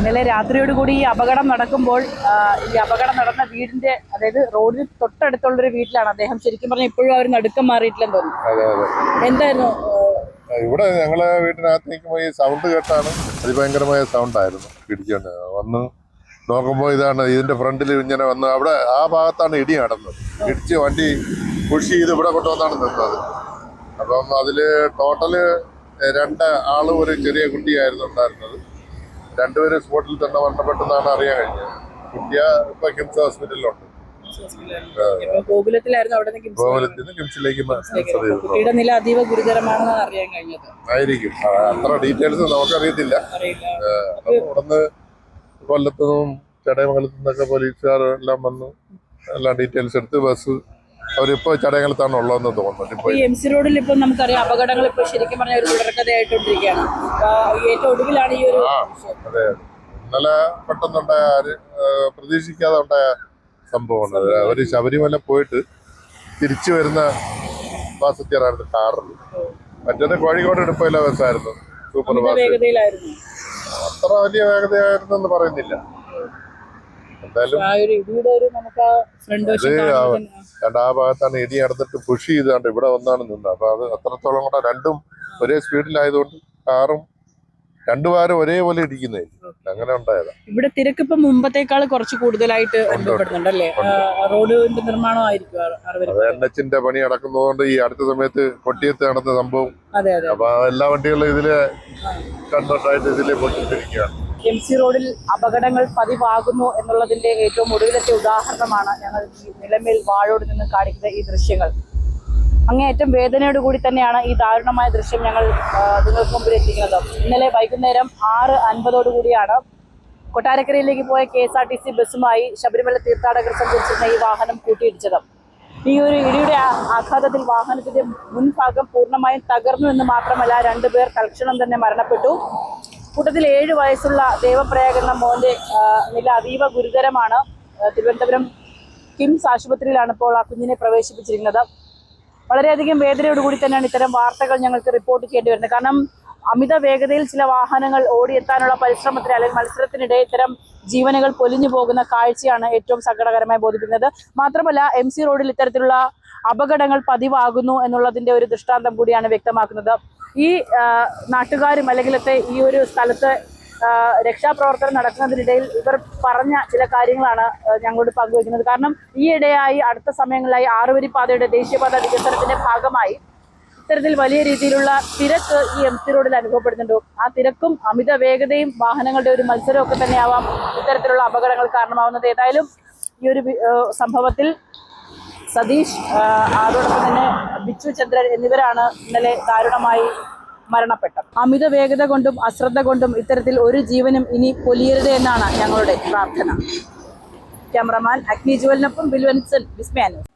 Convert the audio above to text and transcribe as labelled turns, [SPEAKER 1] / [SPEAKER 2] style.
[SPEAKER 1] ഇന്നലെ രാത്രിയോടുകൂടി ഈ അപകടം നടക്കുമ്പോൾ ഈ അപകടം നടന്ന വീടിന്റെ അതായത് റോഡിന് തൊട്ടടുത്തുള്ളൊരു വീട്ടിലാണ് അദ്ദേഹം. ശരിക്കും പറഞ്ഞാൽ ഇപ്പോഴും അവർ നടുക്കം മാറിയിട്ടില്ലെന്ന് തോന്നുന്നു. എന്തായിരുന്നു
[SPEAKER 2] ഇവിടെ ഞങ്ങളെ വീട്ടിനകത്ത് നിൽക്കുമ്പോൾ ഈ സൗണ്ട് കേട്ടാണ് അതിഭയങ്കരമായ സൗണ്ടായിരുന്നു. ഇടിച്ചോണ്ട് വന്ന് നോക്കുമ്പോൾ ഇതാണ് ഇതിന്റെ ഫ്രണ്ടിൽ ഇങ്ങനെ വന്ന് അവിടെ ആ ഭാഗത്താണ് ഇടി നടന്നത്. ഇടിച്ച് വണ്ടി പുഷ് ചെയ്ത് ഇവിടെ കൊണ്ടുവന്നാണ് നിന്നത്. അപ്പം അതില് ടോട്ടല് 2 ആളും ഒരു ചെറിയ കുട്ടിയായിരുന്നു ഉണ്ടായിരുന്നത്. 2 പേര് സ്പോട്ടിൽ തന്നെ മരണപ്പെട്ടെന്നാണ് അറിയാൻ കഴിഞ്ഞത്. കുട്ടിയ ഇപ്പൊ കിംസ് ഹോസ്പിറ്റലിലുണ്ട്. ഗോകുലത്തിന് കിംസിലേക്ക്
[SPEAKER 1] കുട്ടിയുടെ നില അതീവ ഗുരുതരമാണെന്ന് അറിയാൻ കഴിഞ്ഞത്.
[SPEAKER 2] ആയിരിക്കും. അത്ര ഡീറ്റെയിൽസ് നമുക്കറിയത്തില്ല. ഉടന്ന് കൊല്ലത്തുനിന്നും ചടയമംഗലത്തു നിന്നൊക്കെ പോലീസുകാർ എല്ലാം വന്ന് എല്ലാ ഡീറ്റെയിൽസ് എടുത്ത് ബസ് അവരിപ്പോ ചടയമംഗലത്താണ് ഉള്ളതെന്ന് തോന്നുന്നു.
[SPEAKER 1] ഈ MC റോഡിൽ ഇപ്പൊ നമുക്കറിയാം അപകടങ്ങൾ ഇപ്പൊ ശരിക്കും പറഞ്ഞ ഒരു തുടർക്കഥയായിട്ടോണ്ടിരിക്കുകയാണ്. ഏറ്റവും ഒടുവിലാണ് ഈ ഒരു
[SPEAKER 2] അതെ ഇന്നലെ പെട്ടെന്നുണ്ടായ പ്രതീക്ഷിക്കാതെ ഉണ്ടായ സംഭവമാണ്. അവര് ശബരിമല പോയിട്ട് തിരിച്ചു വരുന്ന പാസഞ്ചറായിരുന്നു കാറിൽ. മറ്റേത് കോഴിക്കോട് എടുപ്പില്ല ബസ്സായിരുന്നു. Super fast. അത്ര വലിയ വേഗതയായിരുന്നു എന്ന് പറയുന്നില്ല. എന്തായാലും ആ ഭാഗത്താണ് ഇടി നടന്നിട്ട് പുഷ് ചെയ്താണ്ട് ഇവിടെ വന്നാണ് നിന്നത്. അപ്പൊ അത് അത്രത്തോളം കൂടെ രണ്ടും ഒരേ സ്പീഡിലായതുകൊണ്ട് കാറും 2 വാരം ഒരേപോലെ ഇടിക്കുന്നേ അങ്ങനെ ഉണ്ടായതാ.
[SPEAKER 1] ഇവിടെ തിരക്ക് ഇപ്പൊ മുമ്പത്തേക്കാൾ കുറച്ച് കൂടുതലായിട്ട് അനുഭവപ്പെടുന്നുണ്ടല്ലേ? റോഡിന്റെ നിർമ്മാണമായിരിക്കും.
[SPEAKER 2] NH-ന്റെ പണി നടക്കുന്നതുകൊണ്ട് ഈ അടുത്ത സമയത്ത് കൊട്ടിയത്ത് നടന്ന സംഭവം. അപ്പൊ എല്ലാ വണ്ടികളും ഇതില് കൺവേർട്ടായിട്ട് ഇതിലെ പൊട്ടിച്ചിരിക്കുകയാണ്.
[SPEAKER 1] MC റോഡിൽ അപകടങ്ങൾ പതിവാകുന്നു എന്നുള്ളതിന്റെ ഏറ്റവും ഒടുവിലത്തെ ഉദാഹരണമാണ് ഞങ്ങൾ ഈ നിലമേൽ വാഴോട് നിന്ന് കാണിക്കുന്ന ഈ ദൃശ്യങ്ങൾ. അങ്ങേയറ്റം വേദനയോട് കൂടി തന്നെയാണ് ഈ ദാരുണമായ ദൃശ്യം ഞങ്ങൾ നിങ്ങൾക്ക് മുമ്പിൽ എത്തിക്കുന്നത്. ഇന്നലെ വൈകുന്നേരം 6:50 കൂടിയാണ് കൊട്ടാരക്കരയിലേക്ക് പോയ KSRTC ബസ്സുമായി ശബരിമല തീർത്ഥാടകർ സഞ്ചരിച്ചിരുന്ന ഈ വാഹനം കൂട്ടിയിടിച്ചത്. ഈ ഒരു ഇടിയുടെ ആഘാതത്തിൽ വാഹനത്തിന്റെ മുൻഭാഗം പൂർണ്ണമായും തകർന്നു എന്ന് മാത്രമല്ല 2 പേർ തൽക്ഷണം തന്നെ മരണപ്പെട്ടു. കൂട്ടത്തിൽ 7 വയസ്സുള്ള ദേവപ്രയാഗ് എന്ന മോന്റെ നില അതീവ ഗുരുതരമാണ്. തിരുവനന്തപുരം കിംസ് ആശുപത്രിയിലാണ് ഇപ്പോൾ ആ കുഞ്ഞിനെ പ്രവേശിപ്പിച്ചിരിക്കുന്നത്. വളരെയധികം വേദനയോടുകൂടി തന്നെയാണ് ഇത്തരം വാർത്തകൾ ഞങ്ങൾക്ക് റിപ്പോർട്ട് ചെയ്യേണ്ടി വരുന്നത്. കാരണം അമിത വേഗതയിൽ ചില വാഹനങ്ങൾ ഓടിയെത്താനുള്ള പരിശ്രമത്തിന് അല്ലെങ്കിൽ മത്സരത്തിനിടെ ഇത്തരം ജീവനുകൾ പൊലിഞ്ഞു പോകുന്ന കാഴ്ചയാണ് ഏറ്റവും സങ്കടകരമായി ബോധിപ്പിക്കുന്നത്. മാത്രമല്ല MC റോഡിൽ ഇത്തരത്തിലുള്ള അപകടങ്ങൾ പതിവാകുന്നു എന്നുള്ളതിന്റെ ഒരു ദൃഷ്ടാന്തം കൂടിയാണ് വ്യക്തമാക്കുന്നത്. ഈ നാട്ടുകാരും അല്ലെങ്കിൽ ഈ ഒരു സ്ഥലത്ത് രക്ഷാപ്രവർത്തനം നടക്കുന്നതിനിടയിൽ ഇവർ പറഞ്ഞ ചില കാര്യങ്ങളാണ് ഞങ്ങളോട് പങ്കുവയ്ക്കുന്നത്. കാരണം ഈയിടെയായി അടുത്ത സമയങ്ങളിലായി 6-വരിപ്പാതയുടെ ദേശീയപാത വികസനത്തിന്റെ ഭാഗമായി ഇത്തരത്തിൽ വലിയ രീതിയിലുള്ള തിരക്ക് ഈ MC റോഡിൽ അനുഭവപ്പെടുന്നുണ്ട്. ആ തിരക്കും അമിത വേഗതയും വാഹനങ്ങളുടെ ഒരു മത്സരവും ഒക്കെ തന്നെയാവാം ഇത്തരത്തിലുള്ള അപകടങ്ങൾ കാരണമാവുന്നത്. ഏതായാലും ഈ ഒരു സംഭവത്തിൽ സതീഷ് അതോടൊപ്പം തന്നെ ബിച്ചു ചന്ദ്രൻ എന്നിവരാണ് ഇന്നലെ ദാരുണമായി മരണപ്പെട്ടത്. അമിത വേഗത കൊണ്ടും അശ്രദ്ധ കൊണ്ടും ഇത്തരത്തിൽ ഒരു ജീവനും ഇനി പൊലിയരുത് എന്നാണ് ഞങ്ങളുടെ പ്രാർത്ഥന. ക്യാമറമാൻ അഗ്നി ജുവലിനൊപ്പം ബിൽവൻസൻ, വിസ്മയ ന്യൂസ്.